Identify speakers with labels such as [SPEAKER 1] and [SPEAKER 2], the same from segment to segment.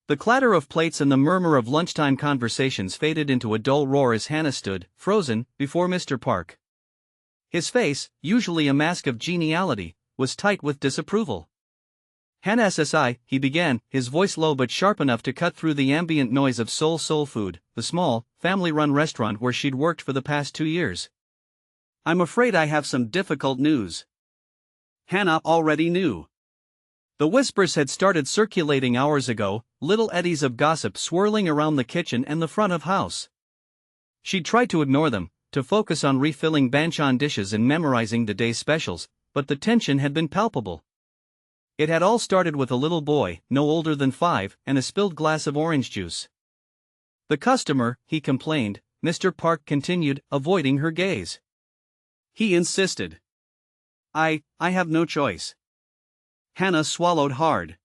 [SPEAKER 1] The clatter of plates and the murmur of lunchtime conversations faded into a dull roar as Hannah stood, frozen, before Mr. Park. His face, usually a mask of geniality, was tight with disapproval. "Hannah SSI," he began, his voice low but sharp enough to cut through the ambient noise of Soul Food, the small, family-run restaurant where she'd worked for the past 2 years. "I'm afraid I have some difficult news." Hannah already knew. The whispers had started circulating hours ago, little eddies of gossip swirling around the kitchen and the front of house. She'd tried to ignore them, to focus on refilling banchan dishes and memorizing the day's specials, but the tension had been palpable. It had all started with a little boy, no older than 5, and a spilled glass of orange juice. "The customer," he complained, Mr. Park continued, avoiding her gaze. He insisted. I have no choice." Hannah swallowed hard.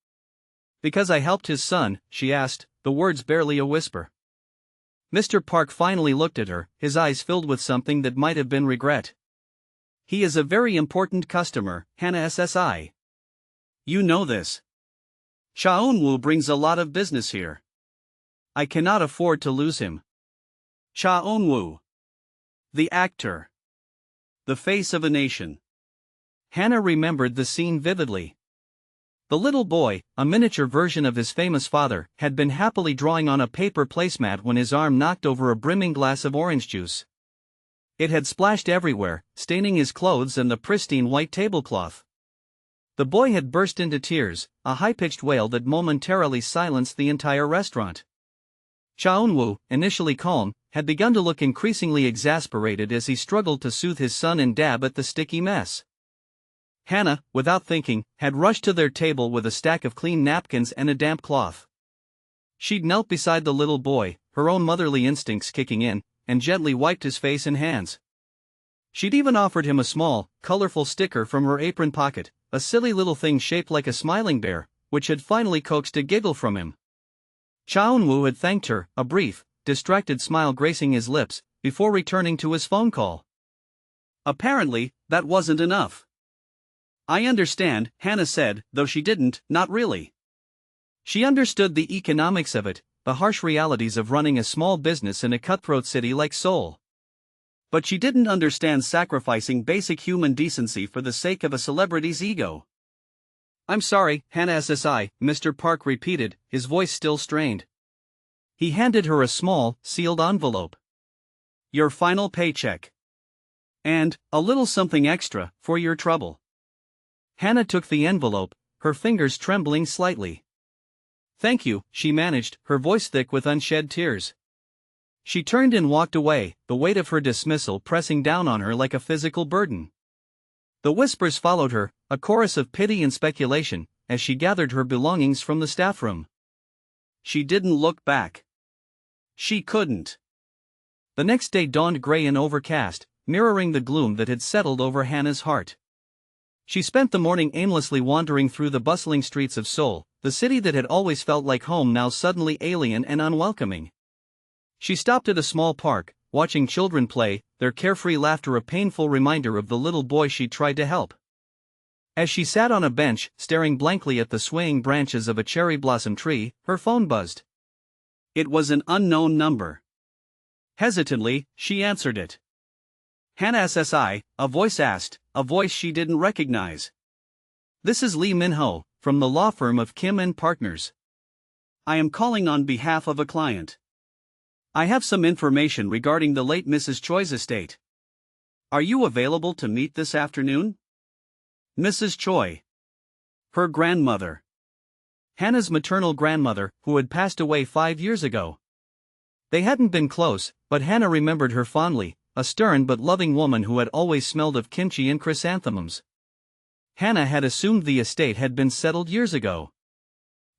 [SPEAKER 1] "Because I helped his son?" she asked, the words barely a whisper. Mr. Park finally looked at her, his eyes filled with something that might have been regret. "He is a very important customer, Hannah SSI. You know this. Eun-woo brings a lot of business here. I cannot afford to lose him." Eun-woo. The actor. The face of a nation. Hannah remembered the scene vividly. The little boy, a miniature version of his famous father, had been happily drawing on a paper placemat when his arm knocked over a brimming glass of orange juice. It had splashed everywhere, staining his clothes and the pristine white tablecloth. The boy had burst into tears, a high-pitched wail that momentarily silenced the entire restaurant. Eun-woo, initially calm, had begun to look increasingly exasperated as he struggled to soothe his son and dab at the sticky mess. Hannah, without thinking, had rushed to their table with a stack of clean napkins and a damp cloth. She'd knelt beside the little boy, her own motherly instincts kicking in, and gently wiped his face and hands. She'd even offered him a small, colorful sticker from her apron pocket, a silly little thing shaped like a smiling bear, which had finally coaxed a giggle from him. Eun-woo had thanked her, a brief, distracted smile gracing his lips, before returning to his phone call. Apparently, that wasn't enough. "I understand," Hannah said, though she didn't, not really. She understood the economics of it, the harsh realities of running a small business in a cutthroat city like Seoul. But she didn't understand sacrificing basic human decency for the sake of a celebrity's ego. "I'm sorry, Hannah SSI," Mr. Park repeated, his voice still strained. He handed her a small, sealed envelope. "Your final paycheck. And a little something extra for your trouble." Hannah took the envelope, her fingers trembling slightly. "Thank you," she managed, her voice thick with unshed tears. She turned and walked away, the weight of her dismissal pressing down on her like a physical burden. The whispers followed her, a chorus of pity and speculation, as she gathered her belongings from the staff room. She didn't look back. She couldn't. The next day dawned gray and overcast, mirroring the gloom that had settled over Hannah's heart. She spent the morning aimlessly wandering through the bustling streets of Seoul, the city that had always felt like home now suddenly alien and unwelcoming. She stopped at a small park, watching children play, their carefree laughter a painful reminder of the little boy she'd tried to help. As she sat on a bench, staring blankly at the swaying branches of a cherry blossom tree, her phone buzzed. It was an unknown number. Hesitantly, she answered it. "Hannah SSI," a voice asked, a voice she didn't recognize. "This is Lee Min-ho, from the law firm of Kim & Partners. I am calling on behalf of a client. I have some information regarding the late Mrs. Choi's estate. Are you available to meet this afternoon?" Mrs. Choi. Her grandmother. Hannah's maternal grandmother, who had passed away 5 years ago. They hadn't been close, but Hannah remembered her fondly, a stern but loving woman who had always smelled of kimchi and chrysanthemums. Hannah had assumed the estate had been settled years ago.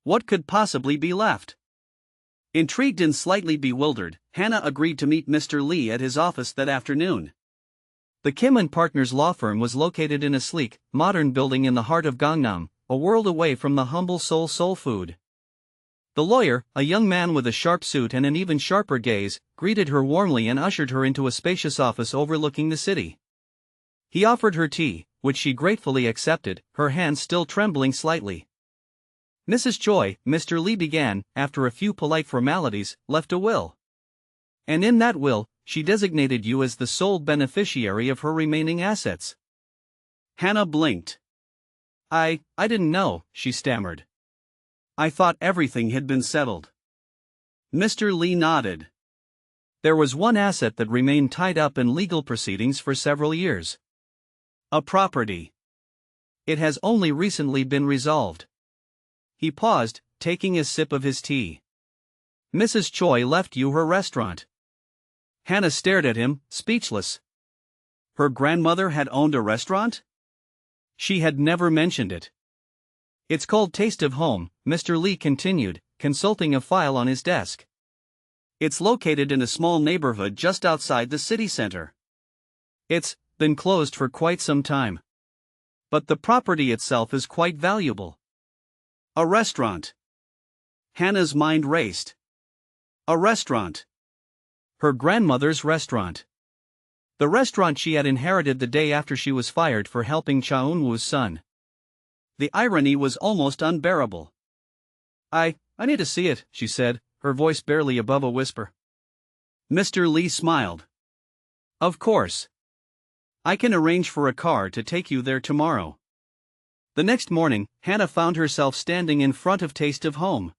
[SPEAKER 1] What could possibly be left? Intrigued and slightly bewildered, Hannah agreed to meet Mr. Lee at his office that afternoon. The Kim & Partners law firm was located in a sleek, modern building in the heart of Gangnam, a world away from the humble Soul Food. The lawyer, a young man with a sharp suit and an even sharper gaze, greeted her warmly and ushered her into a spacious office overlooking the city. He offered her tea, which she gratefully accepted, her hands still trembling slightly. Mrs. Choi, Mr. Lee began, after a few polite formalities, left a will. And in that will, she designated you as the sole beneficiary of her remaining assets. Hannah blinked. I didn't know, she stammered. I thought everything had been settled. Mr. Lee nodded. There was one asset that remained tied up in legal proceedings for several years. A property. It has only recently been resolved. He paused, taking a sip of his tea. Mrs. Choi left you her restaurant. Hannah stared at him, speechless. Her grandmother had owned a restaurant? She had never mentioned it. It's called Taste of Home, Mr. Lee continued, consulting a file on his desk. It's located in a small neighborhood just outside the city center. It's been closed for quite some time. But the property itself is quite valuable. A restaurant. Hannah's mind raced. A restaurant. Her grandmother's restaurant. The restaurant she had inherited the day after she was fired for helping Eun-woo's son. The irony was almost unbearable. I need to see it, she said, her voice barely above a whisper. Mr. Lee smiled. Of course. I can arrange for a car to take you there tomorrow. The next morning, Hannah found herself standing in front of Taste of Home.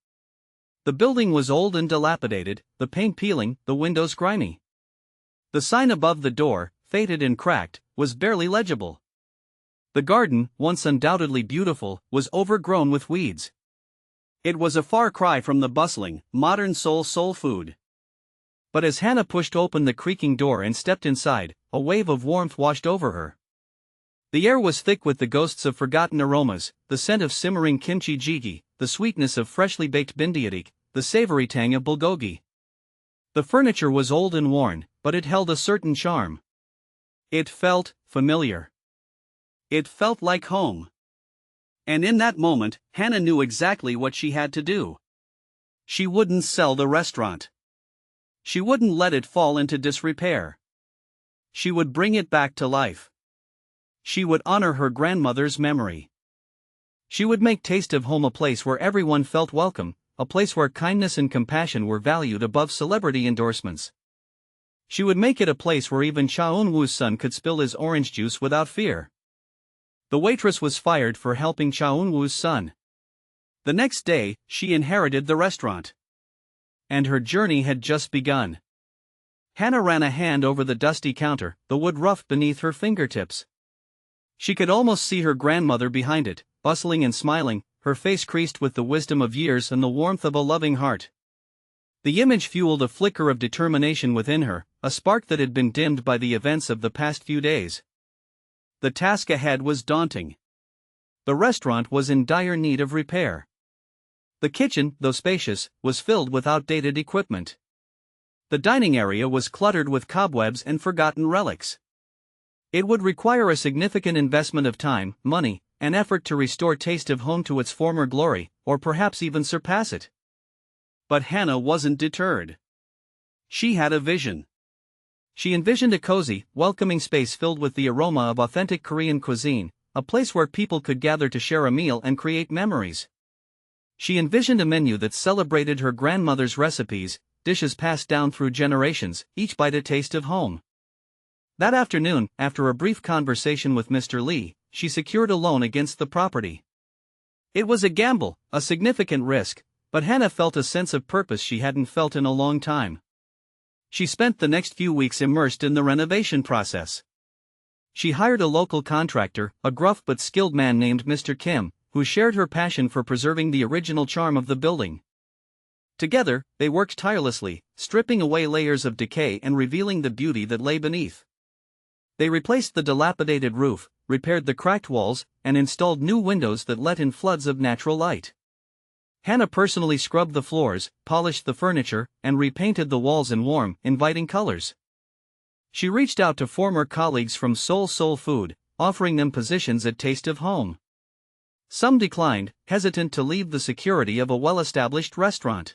[SPEAKER 1] The building was old and dilapidated, the paint peeling, the windows grimy. The sign above the door, faded and cracked, was barely legible. The garden, once undoubtedly beautiful, was overgrown with weeds. It was a far cry from the bustling, modern soul food. But as Hannah pushed open the creaking door and stepped inside, a wave of warmth washed over her. The air was thick with the ghosts of forgotten aromas, the scent of simmering kimchi jjigae, the sweetness of freshly baked bindiedik, the savory tang of bulgogi. The furniture was old and worn, but it held a certain charm. It felt familiar. It felt like home. And in that moment, Hannah knew exactly what she had to do. She wouldn't sell the restaurant. She wouldn't let it fall into disrepair. She would bring it back to life. She would honor her grandmother's memory. She would make Taste of Home a place where everyone felt welcome, a place where kindness and compassion were valued above celebrity endorsements. She would make it a place where even Eun-woo's son could spill his orange juice without fear. The waitress was fired for helping Eun-woo's son. The next day, she inherited the restaurant. And her journey had just begun. Hannah ran a hand over the dusty counter, the wood rough beneath her fingertips. She could almost see her grandmother behind it, bustling and smiling, her face creased with the wisdom of years and the warmth of a loving heart. The image fueled a flicker of determination within her, a spark that had been dimmed by the events of the past few days. The task ahead was daunting. The restaurant was in dire need of repair. The kitchen, though spacious, was filled with outdated equipment. The dining area was cluttered with cobwebs and forgotten relics. It would require a significant investment of time, money, and effort to restore Taste of Home to its former glory, or perhaps even surpass it. But Hannah wasn't deterred. She had a vision. She envisioned a cozy, welcoming space filled with the aroma of authentic Korean cuisine, a place where people could gather to share a meal and create memories. She envisioned a menu that celebrated her grandmother's recipes, dishes passed down through generations, each bite a taste of home. That afternoon, after a brief conversation with Mr. Lee, she secured a loan against the property. It was a gamble, a significant risk, but Hannah felt a sense of purpose she hadn't felt in a long time. She spent the next few weeks immersed in the renovation process. She hired a local contractor, a gruff but skilled man named Mr. Kim, who shared her passion for preserving the original charm of the building. Together, they worked tirelessly, stripping away layers of decay and revealing the beauty that lay beneath. They replaced the dilapidated roof, repaired the cracked walls, and installed new windows that let in floods of natural light. Hannah personally scrubbed the floors, polished the furniture, and repainted the walls in warm, inviting colors. She reached out to former colleagues from Soul Food, offering them positions at Taste of Home. Some declined, hesitant to leave the security of a well-established restaurant.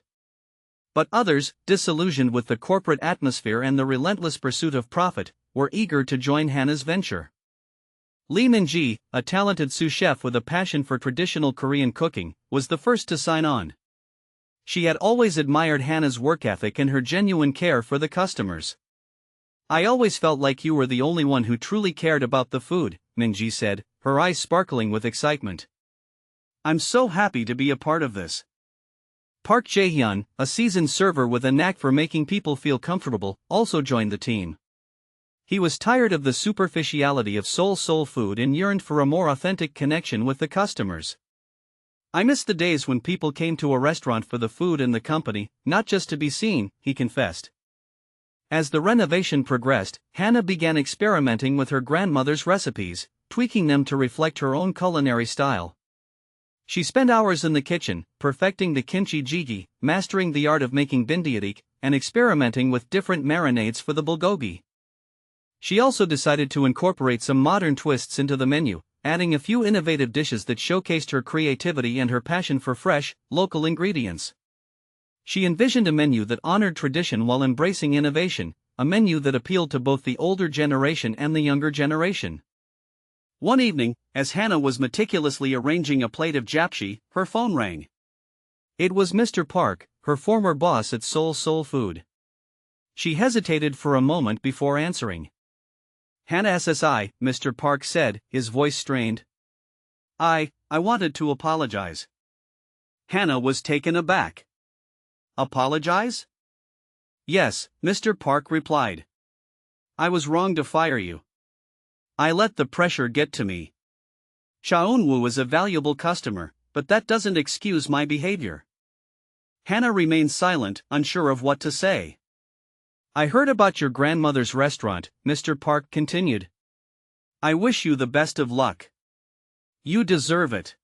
[SPEAKER 1] But others, disillusioned with the corporate atmosphere and the relentless pursuit of profit, were eager to join Hannah's venture. Lee Min-ji, a talented sous chef with a passion for traditional Korean cooking, was the first to sign on. She had always admired Hannah's work ethic and her genuine care for the customers. "I always felt like you were the only one who truly cared about the food," Min-ji said, her eyes sparkling with excitement. "I'm so happy to be a part of this." Park Jae-hyun, a seasoned server with a knack for making people feel comfortable, also joined the team. He was tired of the superficiality of Seoul food and yearned for a more authentic connection with the customers. "I miss the days when people came to a restaurant for the food and the company, not just to be seen," he confessed. As the renovation progressed, Hannah began experimenting with her grandmother's recipes, tweaking them to reflect her own culinary style. She spent hours in the kitchen, perfecting the kimchi jjigae, mastering the art of making bindyeorik, and experimenting with different marinades for the bulgogi. She also decided to incorporate some modern twists into the menu, adding a few innovative dishes that showcased her creativity and her passion for fresh, local ingredients. She envisioned a menu that honored tradition while embracing innovation, a menu that appealed to both the older generation and the younger generation. One evening, as Hannah was meticulously arranging a plate of japchae, her phone rang. It was Mr. Park, her former boss at Seoul Food. She hesitated for a moment before answering. "Hannah SSI," Mr. Park said, his voice strained. I wanted to apologize." Hannah was taken aback. "Apologize?" "Yes," Mr. Park replied. "I was wrong to fire you. I let the pressure get to me. Eun-woo is a valuable customer, but that doesn't excuse my behavior." Hannah remained silent, unsure of what to say. "I heard about your grandmother's restaurant," Mr. Park continued. "I wish you the best of luck. You deserve it."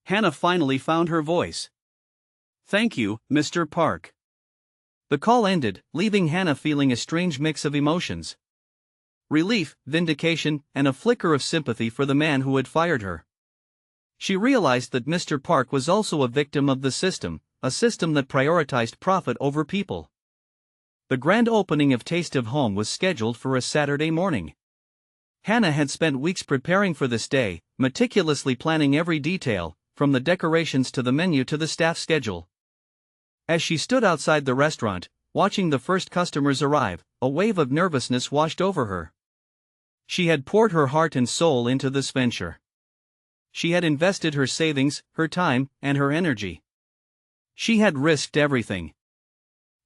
[SPEAKER 1] Hannah finally found her voice. "Thank you, Mr. Park." The call ended, leaving Hannah feeling a strange mix of emotions. Relief, vindication, and a flicker of sympathy for the man who had fired her. She realized that Mr. Park was also a victim of the system, a system that prioritized profit over people. The grand opening of Taste of Home was scheduled for a Saturday morning. Hannah had spent weeks preparing for this day, meticulously planning every detail, from the decorations to the menu to the staff schedule. As she stood outside the restaurant, watching the first customers arrive, a wave of nervousness washed over her. She had poured her heart and soul into this venture. She had invested her savings, her time, and her energy. She had risked everything.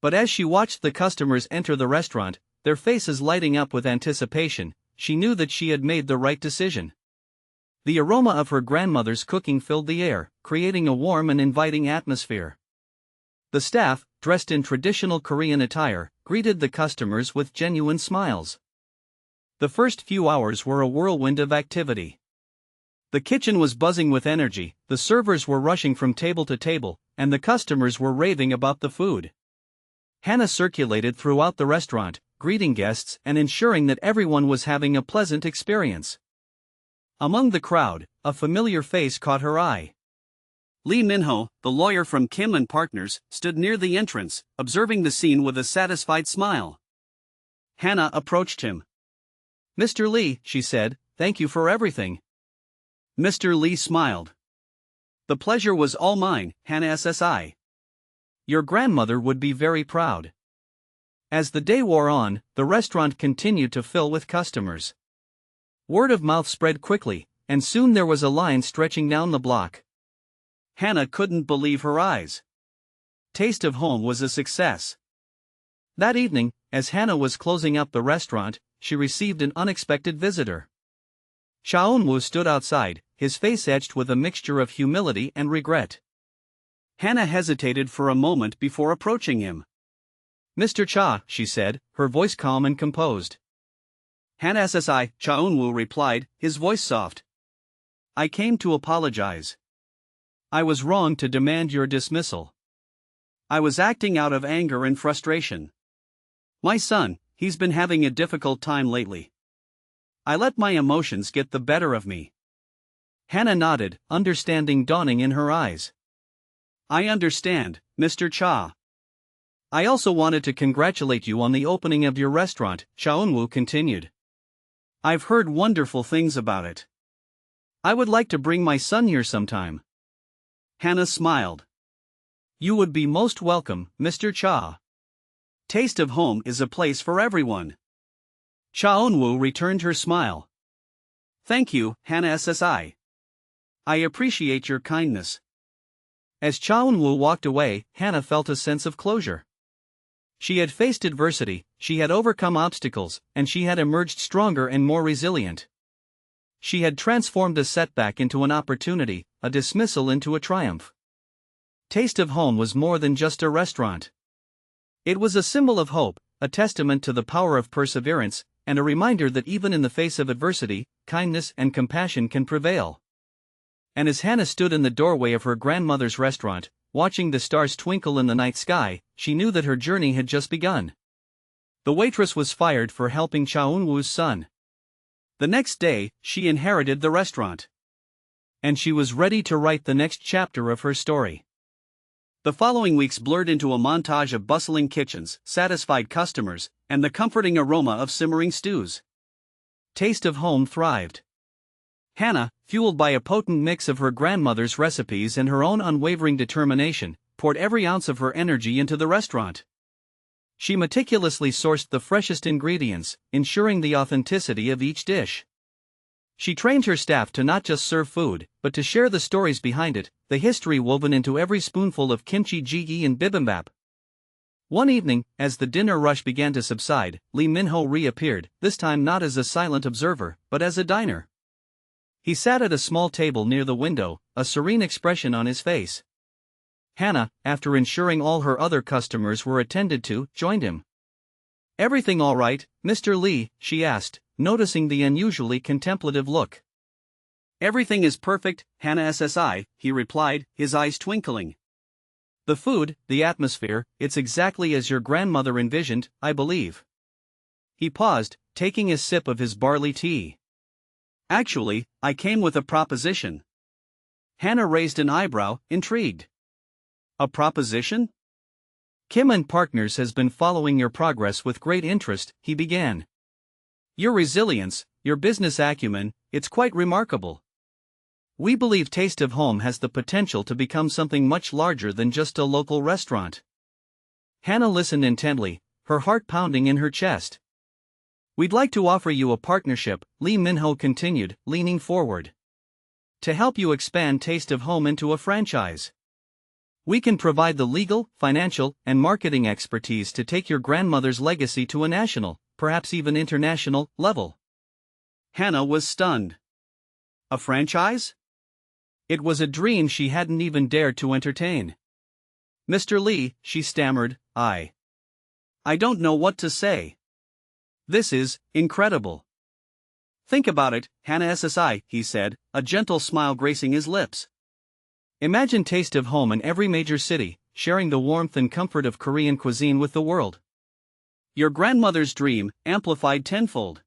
[SPEAKER 1] But as she watched the customers enter the restaurant, their faces lighting up with anticipation, she knew that she had made the right decision. The aroma of her grandmother's cooking filled the air, creating a warm and inviting atmosphere. The staff, dressed in traditional Korean attire, greeted the customers with genuine smiles. The first few hours were a whirlwind of activity. The kitchen was buzzing with energy, the servers were rushing from table to table, and the customers were raving about the food. Hannah circulated throughout the restaurant, greeting guests and ensuring that everyone was having a pleasant experience. Among the crowd, a familiar face caught her eye. Lee Min-ho, the lawyer from Kim & Partners, stood near the entrance, observing the scene with a satisfied smile. Hannah approached him. "Mr. Lee," she said, "thank you for everything." Mr. Lee smiled. "The pleasure was all mine, Hannah SSI. Your grandmother would be very proud." As the day wore on, the restaurant continued to fill with customers. Word of mouth spread quickly, and soon there was a line stretching down the block. Hannah couldn't believe her eyes. Taste of Home was a success. That evening, as Hannah was closing up the restaurant, she received an unexpected visitor. Eun-woo stood outside, his face etched with a mixture of humility and regret. Hannah hesitated for a moment before approaching him. "Mr. Cha," she said, her voice calm and composed. "Hannah SSI," Eun-woo replied, his voice soft. "I came to apologize. I was wrong to demand your dismissal. I was acting out of anger and frustration. My son, he's been having a difficult time lately. I let my emotions get the better of me." Hannah nodded, understanding dawning in her eyes. "I understand, Mr. Cha. I also wanted to congratulate you on the opening of your restaurant," Eun-woo continued. I've heard wonderful things about it. I would like to bring my son here sometime. Hannah smiled. You would be most welcome, Mr. Cha. Taste of Home is a place for everyone. Cha Eun-woo returned her smile. Thank you, Hannah SSI. I appreciate your kindness. As Cha Eun-woo walked away, Hannah felt a sense of closure. She had faced adversity, she had overcome obstacles, and she had emerged stronger and more resilient. She had transformed a setback into an opportunity, a dismissal into a triumph. Taste of Home was more than just a restaurant. It was a symbol of hope, a testament to the power of perseverance, and a reminder that even in the face of adversity, kindness and compassion can prevail. And as Hannah stood in the doorway of her grandmother's restaurant, watching the stars twinkle in the night sky, she knew that her journey had just begun. The waitress was fired for helping Cha Eun-woo's son. The next day, she inherited the restaurant. And she was ready to write the next chapter of her story. The following weeks blurred into a montage of bustling kitchens, satisfied customers, and the comforting aroma of simmering stews. Taste of Home thrived. Hannah, fueled by a potent mix of her grandmother's recipes and her own unwavering determination, poured every ounce of her energy into the restaurant. She meticulously sourced the freshest ingredients, ensuring the authenticity of each dish. She trained her staff to not just serve food, but to share the stories behind it, the history woven into every spoonful of kimchi jjigae and bibimbap. One evening, as the dinner rush began to subside, Lee Min-ho reappeared, this time not as a silent observer, but as a diner. He sat at a small table near the window, a serene expression on his face. Hannah, after ensuring all her other customers were attended to, joined him. Everything all right, Mr. Lee? She asked, noticing the unusually contemplative look. Everything is perfect, Hannah SSI, he replied, his eyes twinkling. The food, the atmosphere, it's exactly as your grandmother envisioned, I believe. He paused, taking a sip of his barley tea. Actually, I came with a proposition. Hannah raised an eyebrow, intrigued. A proposition? Kim and Partners has been following your progress with great interest, he began. Your resilience, your business acumen, it's quite remarkable. We believe Taste of Home has the potential to become something much larger than just a local restaurant. Hannah listened intently, her heart pounding in her chest. We'd like to offer you a partnership, Lee Min-ho continued, leaning forward. To help you expand Taste of Home into a franchise. We can provide the legal, financial, and marketing expertise to take your grandmother's legacy to a national, perhaps even international, level. Hannah was stunned. A franchise? It was a dream she hadn't even dared to entertain. Mr. Lee, she stammered, I don't know what to say. This is incredible. Think about it, Hannah SSI, he said, a gentle smile gracing his lips. Imagine Taste of Home in every major city, sharing the warmth and comfort of Korean cuisine with the world. Your grandmother's dream, amplified tenfold.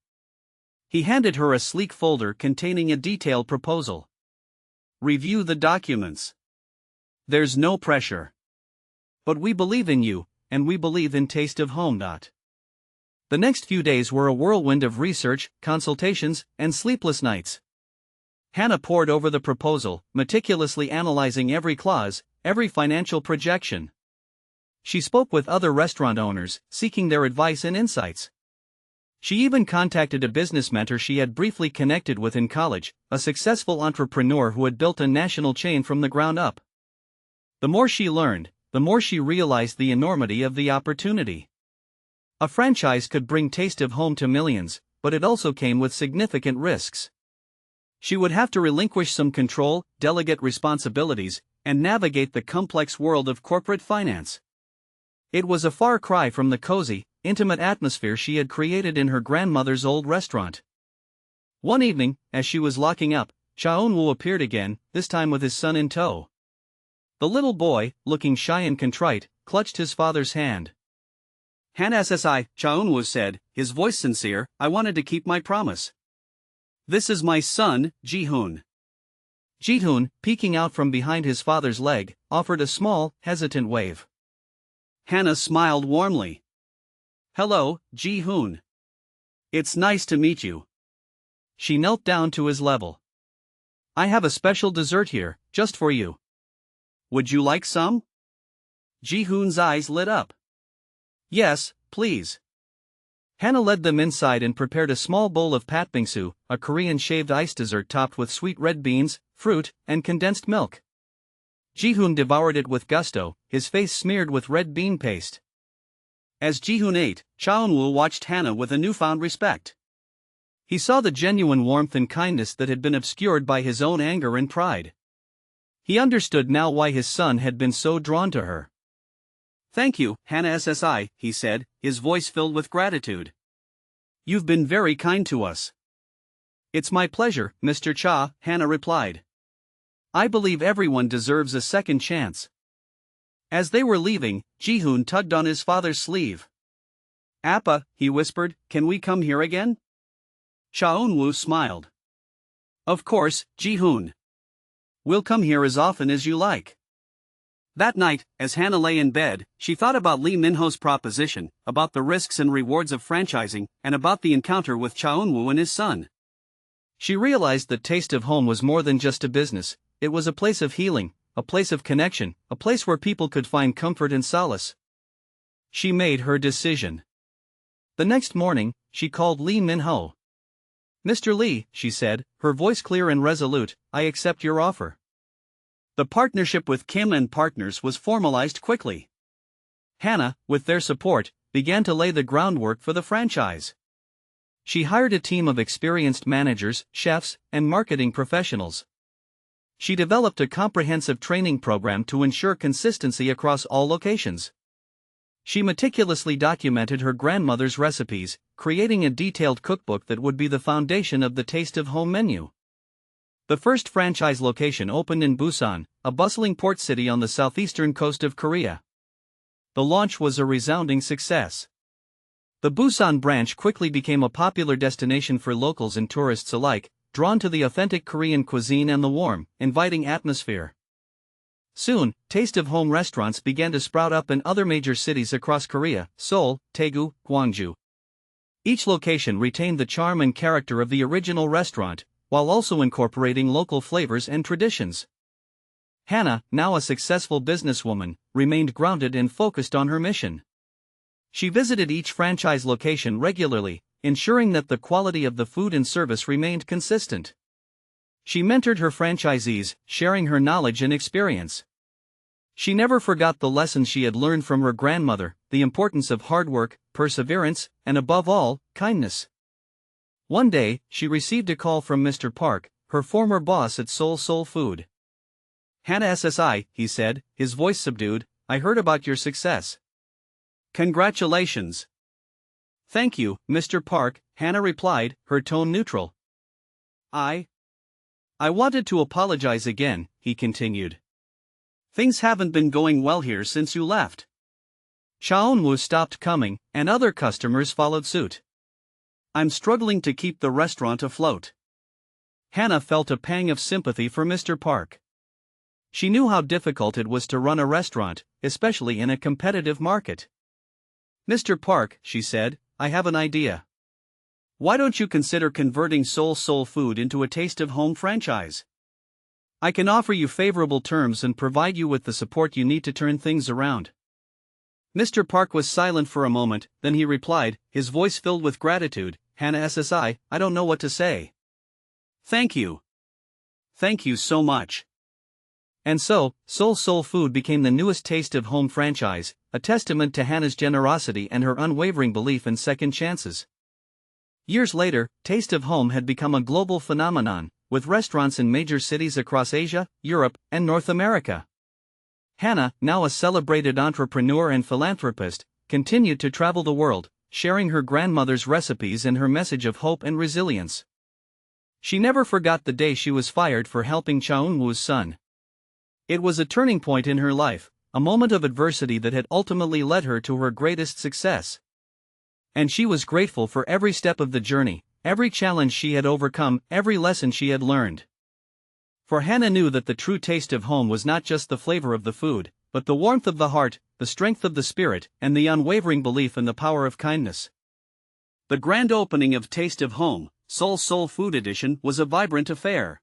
[SPEAKER 1] He handed her a sleek folder containing a detailed proposal. Review the documents. There's no pressure. But we believe in you, and we believe in Taste of Home. The next few days were a whirlwind of research, consultations, and sleepless nights. Hannah pored over the proposal, meticulously analyzing every clause, every financial projection. She spoke with other restaurant owners, seeking their advice and insights. She even contacted a business mentor she had briefly connected with in college, a successful entrepreneur who had built a national chain from the ground up. The more she learned, the more she realized the enormity of the opportunity. A franchise could bring Taste of Home to millions, but it also came with significant risks. She would have to relinquish some control, delegate responsibilities, and navigate the complex world of corporate finance. It was a far cry from the cozy, intimate atmosphere she had created in her grandmother's old restaurant. One evening, as she was locking up, Cha Eun-woo appeared again, this time with his son in tow. The little boy, looking shy and contrite, clutched his father's hand. Hannah SSI, Cha Eun-woo said, his voice sincere, I wanted to keep my promise. This is my son, Ji-hoon. Ji-hoon, peeking out from behind his father's leg, offered a small, hesitant wave. Hannah smiled warmly. Hello, Ji-hoon. It's nice to meet you. She knelt down to his level. I have a special dessert here, just for you. Would you like some? Ji-hoon's eyes lit up. Yes, please. Hana led them inside and prepared a small bowl of patbingsu, a Korean shaved ice dessert topped with sweet red beans, fruit, and condensed milk. Ji-hoon devoured it with gusto, his face smeared with red bean paste. As Ji-hoon ate, Eun-woo watched Hana with a newfound respect. He saw the genuine warmth and kindness that had been obscured by his own anger and pride. He understood now why his son had been so drawn to her. Thank you, Hana SSI, he said, his voice filled with gratitude. You've been very kind to us. It's my pleasure, Mr. Cha, Hana replied. I believe everyone deserves a second chance. As they were leaving, Ji-hoon tugged on his father's sleeve. Appa, he whispered, can we come here again? Eun-woo smiled. Of course, Ji-hoon. We'll come here as often as you like. That night, as Hana lay in bed, she thought about Lee Min-ho's proposition, about the risks and rewards of franchising, and about the encounter with Eun-woo and his son. She realized that Taste of Home was more than just a business, it was a place of healing, a place of connection, a place where people could find comfort and solace. She made her decision. The next morning, she called Lee Min-ho. Mr. Lee, she said, her voice clear and resolute, I accept your offer. The partnership with Kim and Partners was formalized quickly. Hana, with their support, began to lay the groundwork for the franchise. She hired a team of experienced managers, chefs, and marketing professionals. She developed a comprehensive training program to ensure consistency across all locations. She meticulously documented her grandmother's recipes, creating a detailed cookbook that would be the foundation of the Taste of Home menu. The first franchise location opened in Busan, a bustling port city on the southeastern coast of Korea. The launch was a resounding success. The Busan branch quickly became a popular destination for locals and tourists alike, drawn to the authentic Korean cuisine and the warm, inviting atmosphere. Soon, Taste of Home restaurants began to sprout up in other major cities across Korea, Seoul, Daegu, Gwangju. Each location retained the charm and character of the original restaurant, while also incorporating local flavors and traditions. Hana, now a successful businesswoman, remained grounded and focused on her mission. She visited each franchise location regularly, ensuring that the quality of the food and service remained consistent. She mentored her franchisees, sharing her knowledge and experience. She never forgot the lessons she had learned from her grandmother, the importance of hard work, perseverance, and above all, kindness. One day, she received a call from Mr. Park, her former boss at Seoul Soul Food. Hana SSI, he said, his voice subdued, I heard about your success. Congratulations. Thank you, Mr. Park, Hana replied, her tone neutral. I wanted to apologize again, he continued. Things haven't been going well here since you left. Eun-woo stopped coming, and other customers followed suit. I'm struggling to keep the restaurant afloat. Hana felt a pang of sympathy for Mr. Park. She knew how difficult it was to run a restaurant, especially in a competitive market. Mr. Park, she said, I have an idea. Why don't you consider converting Seoul Soul Food into a Taste of Home franchise? I can offer you favorable terms and provide you with the support you need to turn things around. Mr. Park was silent for a moment, then he replied, his voice filled with gratitude, Hana SSI, I don't know what to say. Thank you. Thank you so much. And so, Seoul Soul Food became the newest Taste of Home franchise, a testament to Hana's generosity and her unwavering belief in second chances. Years later, Taste of Home had become a global phenomenon, with restaurants in major cities across Asia, Europe, and North America. Hana, now a celebrated entrepreneur and philanthropist, continued to travel the world, sharing her grandmother's recipes and her message of hope and resilience. She never forgot the day she was fired for helping Eun-woo's son. It was a turning point in her life, a moment of adversity that had ultimately led her to her greatest success. And she was grateful for every step of the journey, every challenge she had overcome, every lesson she had learned. For Hana knew that the true taste of home was not just the flavor of the food, but the warmth of the heart, the strength of the spirit, and the unwavering belief in the power of kindness. The grand opening of Taste of Home, Soul Food Edition was a vibrant affair.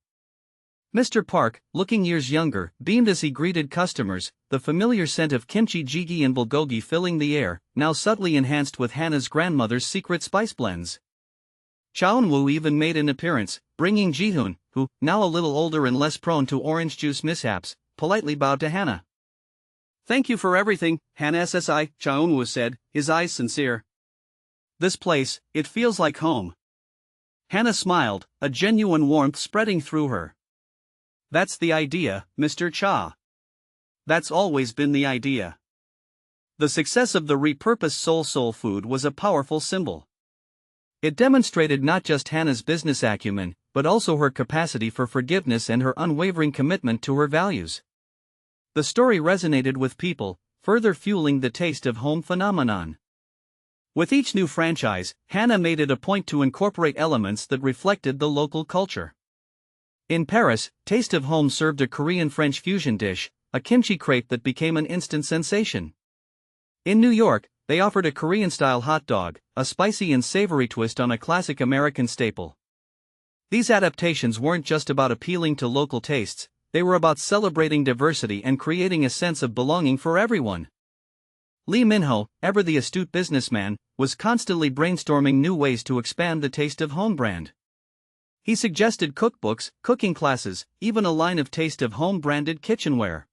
[SPEAKER 1] Mr. Park, looking years younger, beamed as he greeted customers, the familiar scent of kimchi jjigae and bulgogi filling the air, now subtly enhanced with Hannah's grandmother's secret spice blends. Eun-woo even made an appearance, bringing Ji-hoon, who, now a little older and less prone to orange juice mishaps, politely bowed to Hannah. "Thank you for everything, Hannah SSI," Eun-woo said, his eyes sincere. "This place, it feels like home." Hannah smiled, a genuine warmth spreading through her. "That's the idea, Mr. Cha. That's always been the idea." The success of the repurposed soul food was a powerful symbol. It demonstrated not just Hannah's business acumen, but also her capacity for forgiveness and her unwavering commitment to her values. The story resonated with people, further fueling the taste of home phenomenon. With each new franchise, Hannah made it a point to incorporate elements that reflected the local culture. In Paris, Taste of Home served a Korean-French fusion dish, a kimchi crepe that became an instant sensation. In New York, they offered a Korean-style hot dog, a spicy and savory twist on a classic American staple. These adaptations weren't just about appealing to local tastes, they were about celebrating diversity and creating a sense of belonging for everyone. Lee Min-ho, ever the astute businessman, was constantly brainstorming new ways to expand the Taste of Home brand. He suggested cookbooks, cooking classes, even a line of Taste of Home branded kitchenware.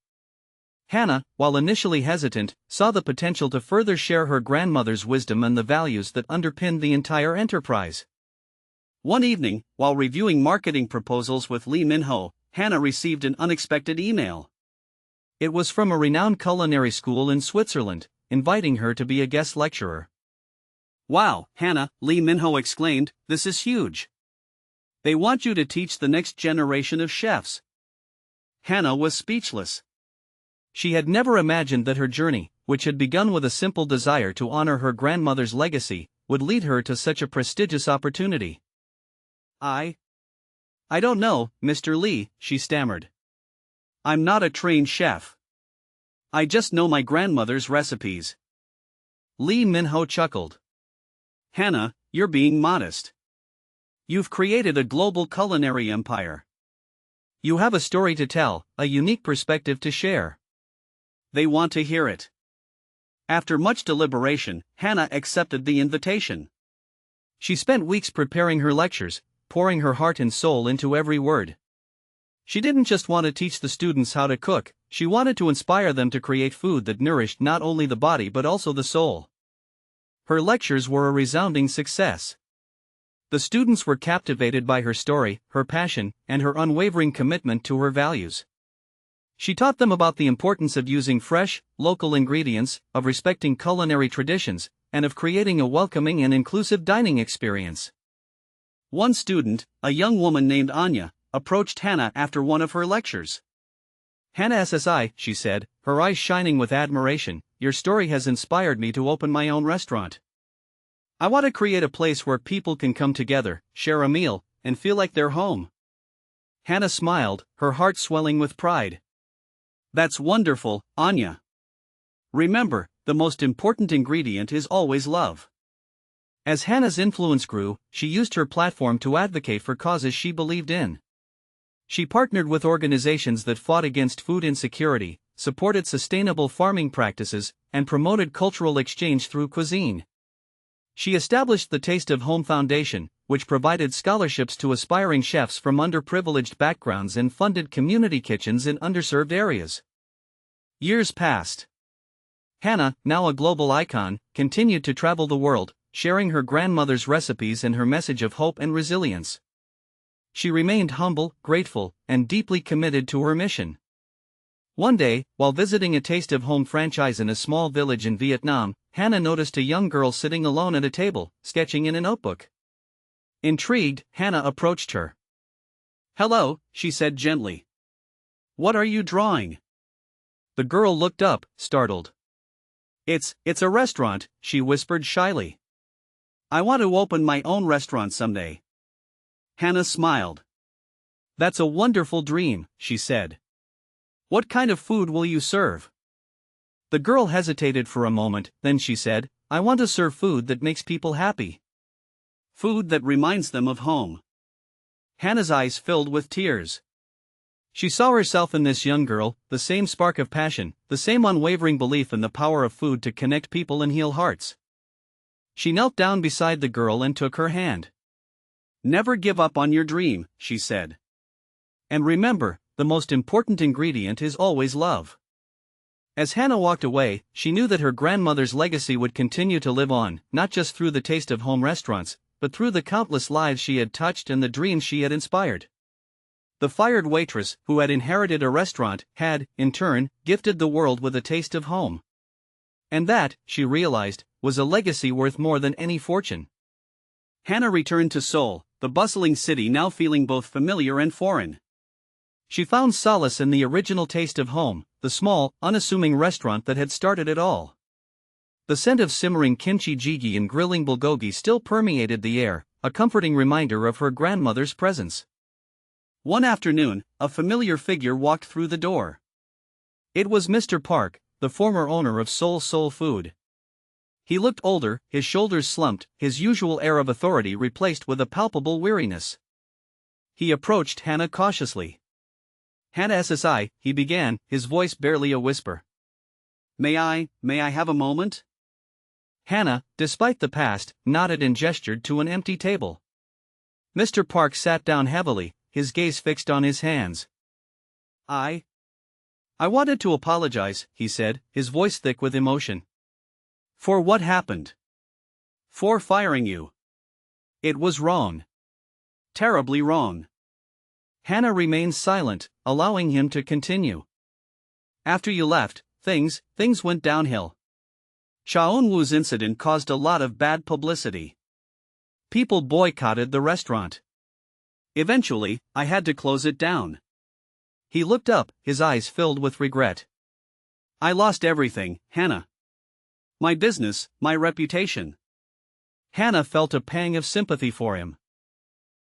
[SPEAKER 1] Hannah, while initially hesitant, saw the potential to further share her grandmother's wisdom and the values that underpinned the entire enterprise. One evening, while reviewing marketing proposals with Lee Min-ho, Hannah received an unexpected email. It was from a renowned culinary school in Switzerland, inviting her to be a guest lecturer. "Wow, Hannah," Lee Min-ho exclaimed, "this is huge. They want you to teach the next generation of chefs." Hannah was speechless. She had never imagined that her journey, which had begun with a simple desire to honor her grandmother's legacy, would lead her to such a prestigious opportunity. I don't know, Mr. Lee," she stammered. "I'm not a trained chef. I just know my grandmother's recipes." Lee Min-ho chuckled. "Hannah, you're being modest. You've created a global culinary empire. You have a story to tell, a unique perspective to share. They want to hear it." After much deliberation, Hannah accepted the invitation. She spent weeks preparing her lectures, pouring her heart and soul into every word. She didn't just want to teach the students how to cook, she wanted to inspire them to create food that nourished not only the body but also the soul. Her lectures were a resounding success. The students were captivated by her story, her passion, and her unwavering commitment to her values. She taught them about the importance of using fresh, local ingredients, of respecting culinary traditions, and of creating a welcoming and inclusive dining experience. One student, a young woman named Anya, approached Hannah after one of her lectures. "Hannah SSI," she said, her eyes shining with admiration, "your story has inspired me to open my own restaurant. I want to create a place where people can come together, share a meal, and feel like they're home." Hannah smiled, her heart swelling with pride. "That's wonderful, Anya. Remember, the most important ingredient is always love." As Hannah's influence grew, she used her platform to advocate for causes she believed in. She partnered with organizations that fought against food insecurity, supported sustainable farming practices, and promoted cultural exchange through cuisine. She established the Taste of Home Foundation, which provided scholarships to aspiring chefs from underprivileged backgrounds and funded community kitchens in underserved areas. Years passed. Hannah, now a global icon, continued to travel the world, sharing her grandmother's recipes and her message of hope and resilience. She remained humble, grateful, and deeply committed to her mission. One day, while visiting a Taste of Home franchise in a small village in Vietnam, Hannah noticed a young girl sitting alone at a table, sketching in a notebook. Intrigued, Hannah approached her. "Hello," she said gently. "What are you drawing?" The girl looked up, startled. It's a restaurant," she whispered shyly. "I want to open my own restaurant someday." Hannah smiled. "That's a wonderful dream," she said. "What kind of food will you serve?" The girl hesitated for a moment, then she said, "I want to serve food that makes people happy."
[SPEAKER 2] Food that reminds them of home.
[SPEAKER 1] Hannah's eyes filled with tears. She saw herself in this young girl, the same spark of passion, the same unwavering belief in the power of food to connect people and heal hearts. She knelt down beside the girl and took her hand.
[SPEAKER 2] "Never give up on your dream," she said.
[SPEAKER 1] "And remember, the most important ingredient is always love." As Hannah walked away, she knew that her grandmother's legacy would continue to live on, not just through the taste of home restaurants, but through the countless lives she had touched and the dreams she had inspired. The fired waitress, who had inherited a restaurant, had, in turn, gifted the world with a taste of home. And that, she realized, was a legacy worth more than any fortune.
[SPEAKER 2] Hannah returned to Seoul, the bustling city now feeling both familiar and foreign.
[SPEAKER 1] She found solace in the original taste of home, the small, unassuming restaurant that had started it all. The scent of simmering kimchi jjigae and grilling bulgogi still permeated the air, a comforting reminder of her grandmother's presence.
[SPEAKER 2] One afternoon, a familiar figure walked through the door.
[SPEAKER 1] It was Mr. Park, the former owner of Seoul Soul Food. He looked older, his shoulders slumped, his usual air of authority replaced with a palpable weariness. He approached Hannah cautiously.
[SPEAKER 2] "Hannah SSI," he began, his voice barely a whisper. May I have a moment?"
[SPEAKER 1] Hannah, despite the past, nodded and gestured to an empty table. Mr. Park sat down heavily, his gaze fixed on his hands.
[SPEAKER 2] I
[SPEAKER 1] wanted to apologize," he said, his voice thick with emotion.
[SPEAKER 2] For what happened?
[SPEAKER 1] For firing you.
[SPEAKER 2] It was wrong. Terribly wrong.
[SPEAKER 1] Hannah remained silent, allowing him to continue.
[SPEAKER 2] After you left, things went downhill. Eun-woo's incident caused a lot of bad publicity.
[SPEAKER 1] People boycotted the restaurant.
[SPEAKER 2] Eventually, I had to close it down.
[SPEAKER 1] He looked up, his eyes filled with regret.
[SPEAKER 2] I lost everything, Hannah. My business, my reputation.
[SPEAKER 1] Hannah felt a pang of sympathy for him.